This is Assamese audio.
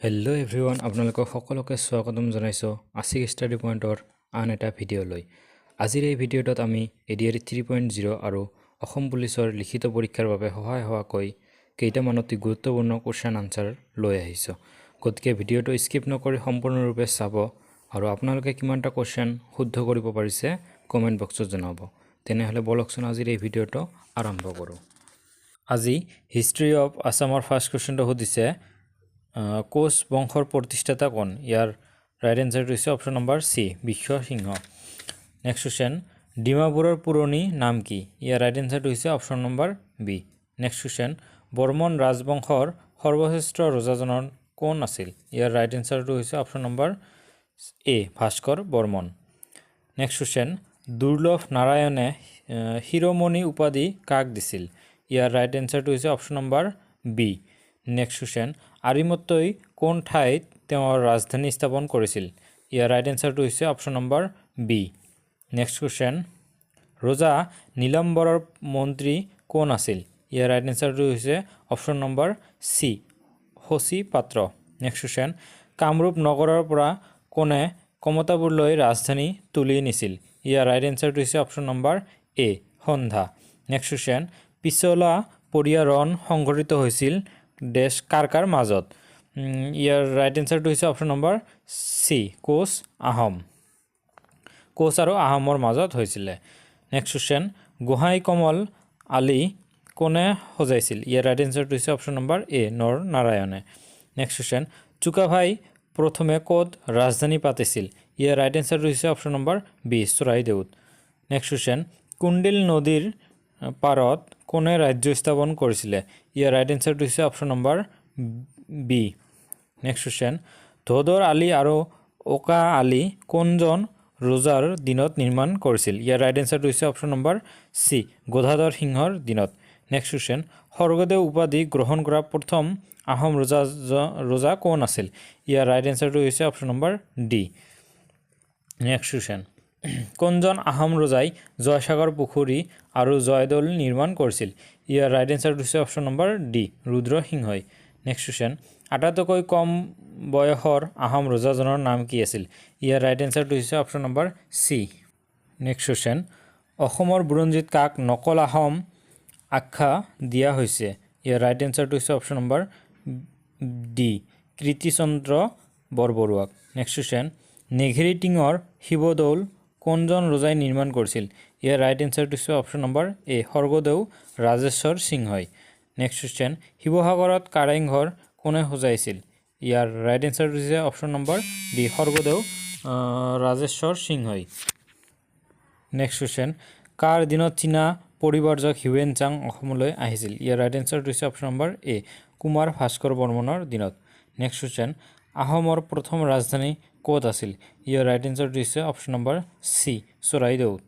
হেল্ল' এভৰিৱান, আপোনালোকক সকলোকে স্বাগতম জনাইছোঁ আছিক ষ্টাডি পইণ্টৰ আন এটা ভিডিঅ'লৈ। আজিৰ এই ভিডিঅ'টোত আমি এডিআৰই 3.0 আৰু অসম পুলিচৰ লিখিত পৰীক্ষাৰ বাবে সহায় হোৱাকৈ কেইটামান অতি গুৰুত্বপূৰ্ণ কুৱেশ্যন আনচাৰ লৈ আহিছোঁ। গতিকে ভিডিঅ'টো স্কিপ নকৰি সম্পূৰ্ণৰূপে চাব আৰু আপোনালোকে কিমানটা কুৱেশ্যন শুদ্ধ কৰিব পাৰিছে কমেণ্ট বক্সত জনাব। তেনেহ'লে বলকচোন আজিৰ এই ভিডিঅ'টো আৰম্ভ কৰোঁ। আজি হিষ্ট্ৰী অফ আছামৰ ফাৰ্ষ্ট কুৱেশ্যনটো সুধিছে, কোচ বংশৰ প্ৰতিষ্ঠাতা কোন? ইয়াৰ ৰাইট এনচাৰটো হৈছে option number C, Biswa Singha. Next question, ডিমাপুৰৰ পুৰণি নাম কি? ইয়াৰ ৰাইট এনচাৰটো হৈছে option number B. Next question, Varman ৰাজবংশৰ সৰ্বশ্ৰেষ্ঠ ৰজাজনৰ কোন আছিল? ইয়াৰ ৰাইট এনচাৰটো হৈছে option number A, Bhaskar Varman. Next question, Durlabh নাৰায়ণে শিৰোমণি উপাধি কাক দিছিল? ইয়াৰ ৰাইট এনচাৰটো হৈছে option number B. Next question, আৰিমত্তই কোন ঠাইত তেওঁৰ ৰাজধানী স্থাপন কৰিছিল? ইয়াৰ ৰাইট এনচাৰটো হৈছে option number B. Next question, ৰজা নীলাম্বৰৰ মন্ত্ৰী কোন আছিল? ইয়াৰ ৰাইট এনচাৰটো হৈছে অপশ্যন নম্বৰ চি, শশী পাত্ৰ। নেক্সট কুৱেশ্যন, কামৰূপ নগৰৰ পৰা কোনে কমতাপুৰলৈ ৰাজধানী তুলি নিছিল? ইয়াৰ ৰাইট এনচাৰটো হৈছে অপশ্যন নম্বৰ এ, সন্ধা। নেক্সট কুৱেশ্যন, পিছলা পৰিয়াৰণ সংঘটিত হৈছিল ডেছ কাৰ মাজত? ইয়াৰ ৰাইট এনচাৰটো হৈছে option number C, Koch Ahom. Koch আৰু আহোমৰ মাজত হৈছিলে। নেক্সট কুৱেশ্যন, গোহাঁই কমল আলি কোনে সজাইছিল? ইয়াৰ ৰাইট এনচাৰটো হৈছে অপশ্যন নম্বৰ এ, নৰ নাৰায়ণে। নেক্সট কুৱেশ্যন, চুকাফাই প্ৰথমে ক'ত ৰাজধানী পাতিছিল? ইয়াৰ ৰাইট এনচাৰটো হৈছে অপশ্যন নম্বৰ বি, চৰাইদেউত। নেক্সট কুৱেশ্যন, কুন্দিল নদীৰ পাৰত কোনে ৰাজ্য স্থাপন কৰিছিলে? ইয়াৰ ৰাইট এনচাৰটো হৈছে option number B. Next question, Dhodar Ali আৰু ওকা আলি কোনজন ৰজাৰ দিনত নিৰ্মাণ কৰিছিল? ইয়াৰ ৰাইট এনচাৰটো হৈছে অপশ্যন নম্বৰ চি, গদাধৰ সিংহৰ দিনত। নেক্সট কুৱেশ্যন, স্বৰ্গদেউ উপাধি গ্ৰহণ কৰা প্ৰথম আহোম ৰজা কোন আছিল? ইয়াৰ ৰাইট এনচাৰটো হৈছে option number D. Next question, কোনজন আহোম ৰজাই জয়সাগৰ পুখুৰী আৰু জয়দৌল নিৰ্মাণ কৰিছিল? ইয়াৰ ৰাইট এনচাৰটো হৈছে অপশ্যন নম্বৰ ডি, ৰুদ্ৰসিংহই। নেক্সট কুৱেশ্যন, আটাইতকৈ কম বয়সৰ আহোম ৰজাজনৰ নাম কি আছিল? ইয়াৰ ৰাইট এনচাৰটো হৈছে option number C. Next question, অসমৰ বুৰঞ্জীত কাক নকল আহোম আখ্যা দিয়া হৈছে? ইয়াৰ ৰাইট এনচাৰটো হৈছে অপশ্যন নম্বৰ ডি, কীৰ্তিচন্দ্ৰ বৰবৰুৱাক। নেক্সট কুৱেশ্যন, নেঘেৰিটিঙৰ শিৱদৌল কোনজন ৰজাই নিৰ্মাণ কৰিছিল? ইয়াৰ ৰাইট এনচাৰটো হৈছে option number A, Swargadeo Rajeswar সিংহই। নেক্সট কুৱেশ্যন, শিৱসাগৰত কাৰেংঘৰ কোনে সজাইছিল? ইয়াৰ ৰাইট এনচাৰটো হৈছে অপশ্যন নম্বৰ ডি, স্বৰ্গদেউ ৰাজেশ্বৰ সিংহই। নেক্সট কুৱেশ্যন, কাৰ দিনত চীনা পৰিব্ৰাজক হিউৱেন চাং অসমলৈ আহিছিল? ইয়াৰ ৰাইট এনচাৰটো হৈছে অপশ্যন নম্বৰ এ, কুমাৰ ভাস্কৰ বৰ্মনৰ দিনত। নেক্সট কুৱেশ্যন, আহোমৰ প্ৰথম ৰাজধানী ক'ত আছিল? ইয়াৰ ৰাইট এনচাৰটো হৈছে অপশ্যন নম্বৰ চি, চৰাইদেউত।